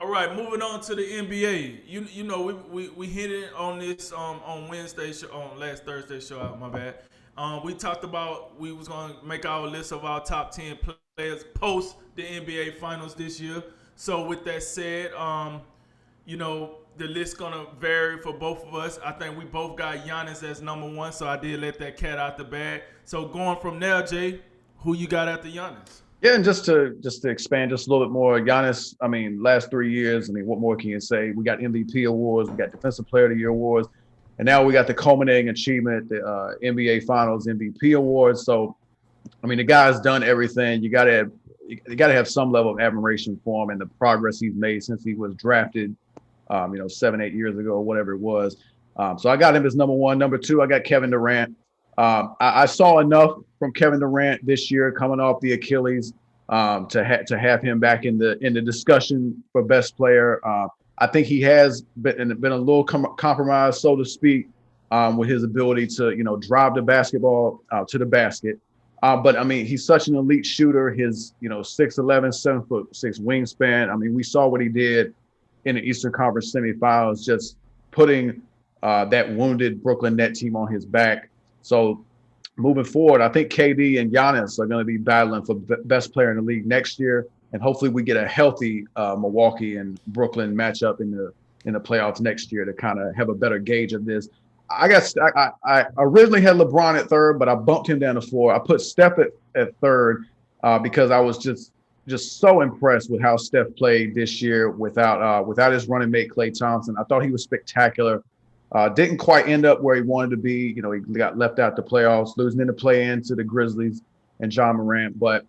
All right, moving on to the NBA. You know we hit it on this on Wednesday show, on last Thursday show. My bad. We talked about we was gonna make our list of our top 10 players post the NBA Finals this year. So with that said, you know the list gonna vary for both of us. I think we both got Giannis as number one, so I did let that cat out the bag. So going from there, Jay, who you got after Giannis? Yeah, and just to expand just a little bit more, Giannis. I mean, last 3 years. I mean, what more can you say? We got MVP awards, we got Defensive Player of the Year awards, and now we got the culminating achievement, the NBA Finals MVP awards. So, I mean, the guy's done everything. You got to have some level of admiration for him and the progress he's made since he was drafted, 7, 8 years ago, whatever it was. So I got him as number one. Number two, I got Kevin Durant. I saw enough from Kevin Durant this year coming off the Achilles to have him back in the discussion for best player. I think he has been a little compromised, so to speak, with his ability to drive the basketball to the basket. But I mean, he's such an elite shooter. His 6'11", 7'6" wingspan. I mean, we saw what he did in the Eastern Conference semifinals, just putting that wounded Brooklyn Net team on his back. So moving forward, I think KD and Giannis are going to be battling for best player in the league next year, and hopefully we get a healthy Milwaukee and Brooklyn matchup in the playoffs next year to kind of have a better gauge of this. I guess I originally had LeBron at third, but I bumped him down to four. I put Steph at third because I was just so impressed with how Steph played this year without his running mate Klay Thompson. I thought he was spectacular. Didn't quite end up where he wanted to be. He got left out the playoffs, losing in the play-in to the Grizzlies and John Morant. But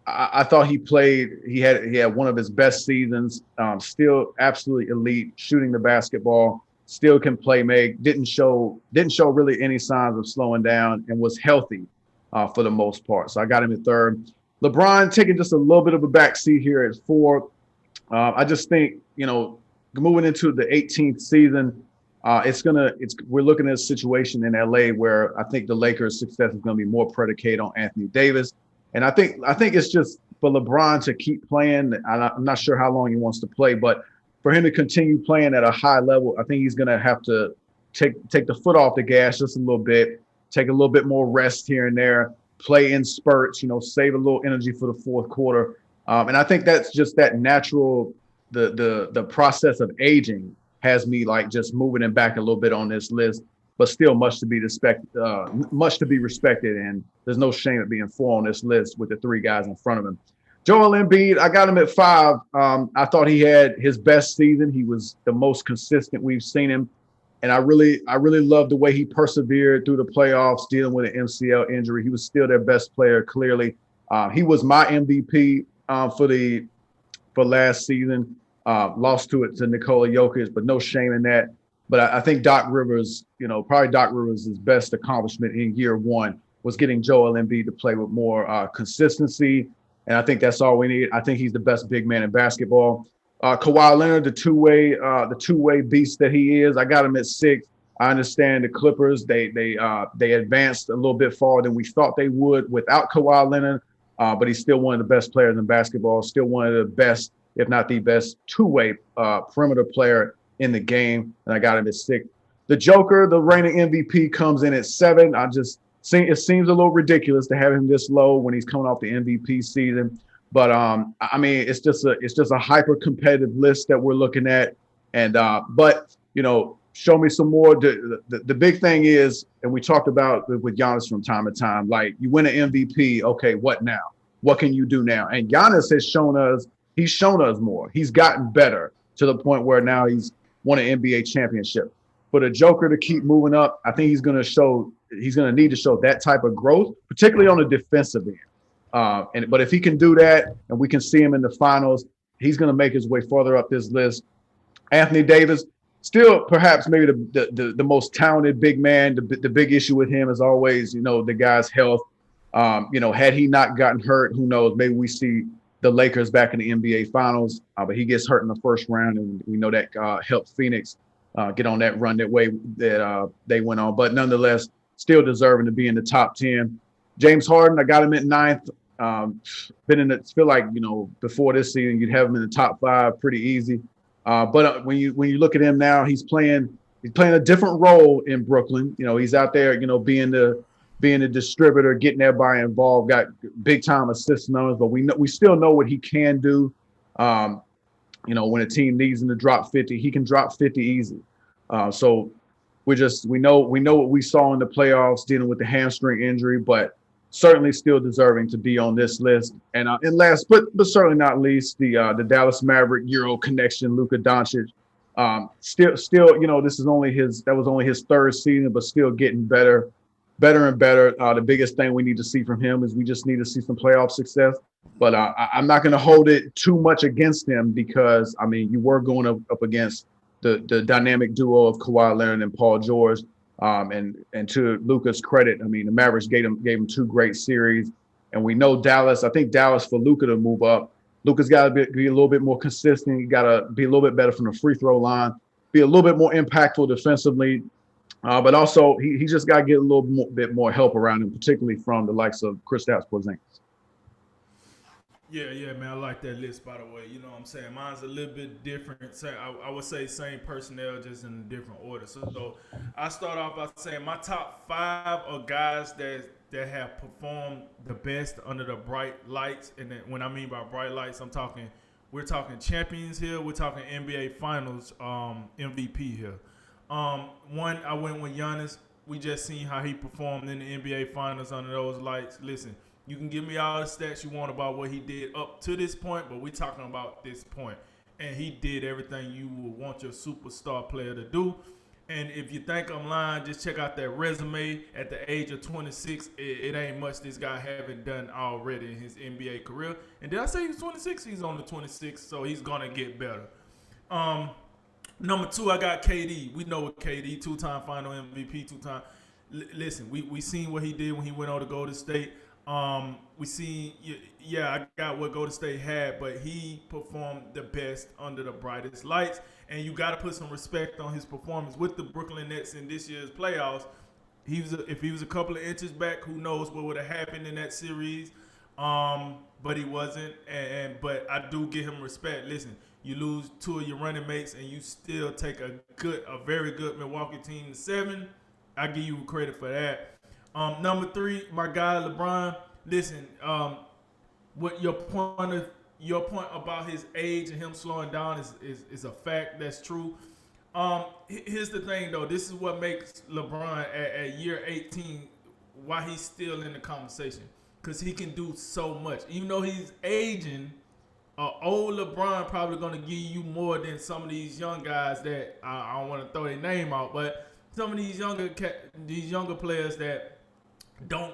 I thought he played. He had one of his best seasons. Still absolutely elite, shooting the basketball. Still can play make. Didn't show really any signs of slowing down, and was healthy for the most part. So I got him at third. LeBron taking just a little bit of a backseat here at four. I just think moving into the 18th season. We're looking at a situation in LA where I think the Lakers' success is going to be more predicated on Anthony Davis, and I think it's just for LeBron to keep playing. I'm not sure how long he wants to play, but for him to continue playing at a high level, I think he's going to have to take the foot off the gas just a little bit, take a little bit more rest here and there, play in spurts, save a little energy for the fourth quarter, and I think that's just that natural the process of aging has me like just moving him back a little bit on this list, but still much to be respected, and there's no shame at being four on this list with the three guys in front of him. Joel Embiid, I got him at five. I thought he had his best season. He was the most consistent we've seen him, and I really loved the way he persevered through the playoffs, dealing with an MCL injury. He was still their best player. Clearly, he was my MVP for last season. Lost to Nikola Jokic, but no shame in that. But I think Doc Rivers, probably Doc Rivers' best accomplishment in year one was getting Joel Embiid to play with more consistency. And I think that's all we need. I think he's the best big man in basketball. Kawhi Leonard, the two-way beast that he is, I got him at six. I understand the Clippers, they advanced a little bit farther than we thought they would without Kawhi Leonard, but he's still one of the best players in basketball, still one of the best, if not the best, two-way perimeter player in the game, and I got him at six. The Joker, the reigning MVP, comes in at seven. It seems a little ridiculous to have him this low when he's coming off the MVP season, but I mean, it's just a hyper competitive list that we're looking at, and but show me some more. The big thing is, and we talked about with Giannis from time to time, like you win an MVP, okay, what now? What can you do now? And Giannis has shown us. He's shown us more. He's gotten better to the point where now he's won an NBA championship. For the Joker to keep moving up, I think he's going to need to show that type of growth, particularly on the defensive end. But if he can do that, and we can see him in the finals, he's going to make his way further up this list. Anthony Davis, still perhaps maybe the most talented big man. The big issue with him is always, the guy's health. Had he not gotten hurt, who knows? Maybe we see the Lakers back in the NBA Finals, but he gets hurt in the first round, and we know that helped Phoenix get on that run that they went on. But nonetheless, still deserving to be in the top 10. James Harden, I got him at ninth. Feel like before this season, you'd have him in the top five pretty easy. But when you look at him now, he's playing a different role in Brooklyn. You know, he's out there, being the distributor, getting everybody involved, got big time assist numbers. But we still know what he can do. Um, when a team needs him to drop 50, he can drop 50 easy. So we know what we saw in the playoffs dealing with the hamstring injury, but certainly still deserving to be on this list. And last, but certainly not least, the Dallas Maverick Euro connection, Luka Doncic. Still, that was only his third season, but still getting better and better. The biggest thing we need to see from him is we just need to see some playoff success. But I'm not going to hold it too much against him because, I mean, you were going up against the dynamic duo of Kawhi Leonard and Paul George. And to Luka's credit, I mean, the Mavericks gave him two great series. And we know Dallas, I think Dallas for Luka to move up, Luka's got to be a little bit more consistent. He got to be a little bit better from the free throw line, be a little bit more impactful defensively. But also, he just got to get a little bit more help around him, particularly from the likes of Kristaps Porzingis. Yeah, man. I like that list, by the way. You know what I'm saying? Mine's a little bit different. I would say same personnel, just in a different order. So I start off by saying my top 5 are guys that have performed the best under the bright lights. And then when I mean by bright lights, we're talking champions here. We're talking NBA Finals MVP here. One, I went with Giannis. We just seen how he performed in the NBA Finals under those lights. Listen, you can give me all the stats you want about what he did up to this point, but we're talking about this point. And he did everything you would want your superstar player to do. And if you think I'm lying, just check out that resume. At the age of 26, it ain't much this guy haven't done already in his NBA career. And did I say he was 26? He's on the 26, so he's going to get better. Number 2, I got KD. We know what KD, 2-time final MVP, 2-time. Listen, we seen what he did when he went on to Golden State. We see, I got what Golden State had, but he performed the best under the brightest lights. And you got to put some respect on his performance with the Brooklyn Nets in this year's playoffs. If he was a couple of inches back, who knows what would have happened in that series. But he wasn't. But I do give him respect. Listen, you lose 2 of your running mates and you still take a very good Milwaukee team to 7. I give you credit for that. Number 3, my guy LeBron. Listen, what your point about his age and him slowing down is a fact. That's true. Here's the thing, though. This is what makes LeBron at year 18 why he's still in the conversation, because he can do so much. Even though he's aging, old LeBron probably going to give you more than some of these young guys that I don't want to throw their name out, but some of these younger players that don't,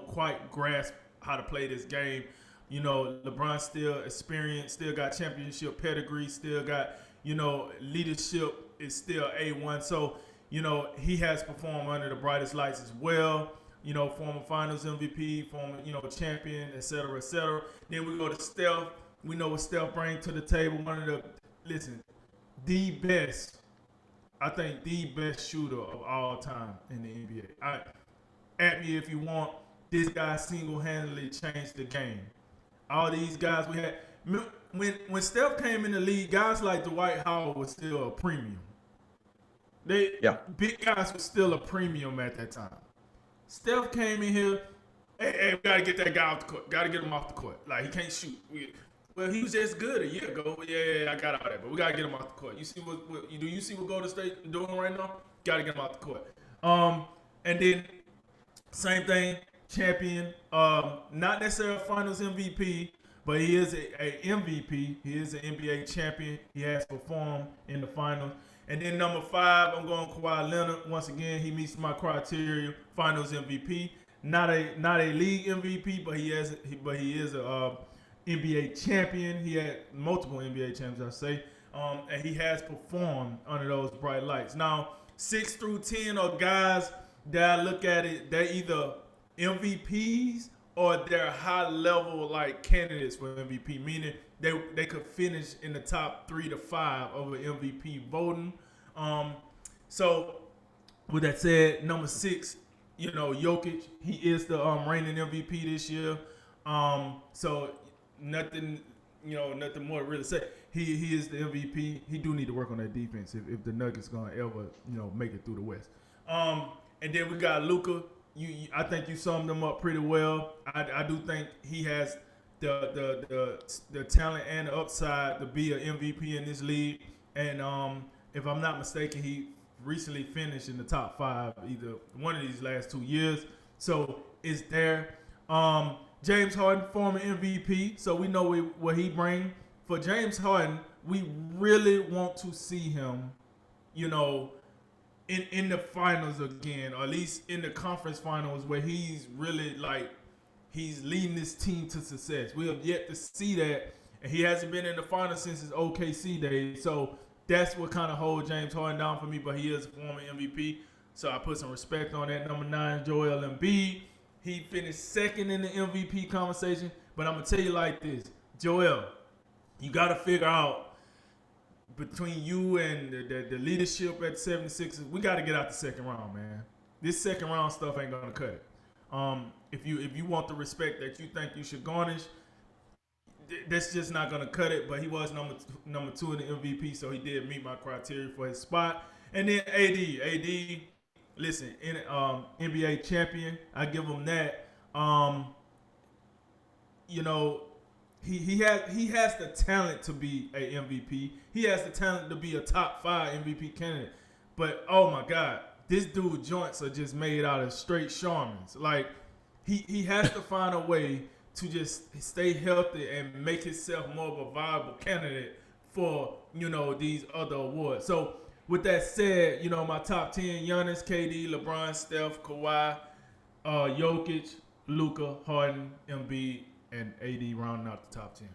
quite grasp how to play this game. LeBron still experienced, still got championship pedigree, still got, leadership is still A1. So, he has performed under the brightest lights as well. Former finals MVP, former, champion, et cetera, et cetera. Then we go to Steph. We know what Steph brings to the table. The best shooter of all time in the NBA. At me if you want. This guy single-handedly changed the game. All these guys we had. When Steph came in the league, guys like Dwight Howard was still a premium. Big guys were still a premium at that time. Steph came in here. Hey, we gotta get that guy off the court. Gotta get him off the court. Like, he can't shoot. Well, he was just good a year ago. Yeah, I got all that, but we gotta get him off the court. You see you see what Golden State doing right now? Gotta get him off the court. And then same thing, champion. Not necessarily a Finals MVP, but he is a MVP. He is an NBA champion. He has performed in the finals. And then number 5, I'm going Kawhi Leonard. Once again, he meets my criteria. Finals MVP, not a league MVP, but he is a NBA champion. He had multiple NBA champions, I say, and he has performed under those bright lights. Now, 6 through 10 are guys that I look at it. They're either MVPs or they're high level like candidates for MVP, meaning they could finish in the top 3 to 5 of an MVP voting. So with that said, number 6, Jokic, he is the reigning MVP this year. So nothing more to really say. he is the MVP. He do need to work on that defense if the Nuggets gonna ever make it through the West. And then we got Luka. I think you summed him up pretty well. I do think he has the talent and the upside to be an MVP in this league. And if I'm not mistaken, he recently finished in the top 5 either one of these last 2 years. So it's there. James Harden, former MVP, so we know what he brings. For James Harden, we really want to see him, in the finals again, or at least in the conference finals where he's really he's leading this team to success. We have yet to see that, and he hasn't been in the finals since his OKC days. So that's what kind of holds James Harden down for me, but he is a former MVP, so I put some respect on that. Number 9, Joel Embiid. He finished second in the MVP conversation, but I'm going to tell you like this. Joel, you got to figure out between you and the leadership at the 76ers, we got to get out the second round, man. This second round stuff ain't going to cut it. If you want the respect that you think you should garnish, that's just not going to cut it. But he was number 2 in the MVP, so he did meet my criteria for his spot. And then AD, listen, NBA champion, I give him that. He has the talent to be a MVP. He has the talent to be a top 5 MVP candidate. But oh my God, this dude joints are just made out of straight Charmans. Like he has to find a way to just stay healthy and make himself more of a viable candidate for these other awards. So with that said, my top 10: Giannis, KD, LeBron, Steph, Kawhi, Jokic, Luka, Harden, Embiid, and AD rounding out the top 10.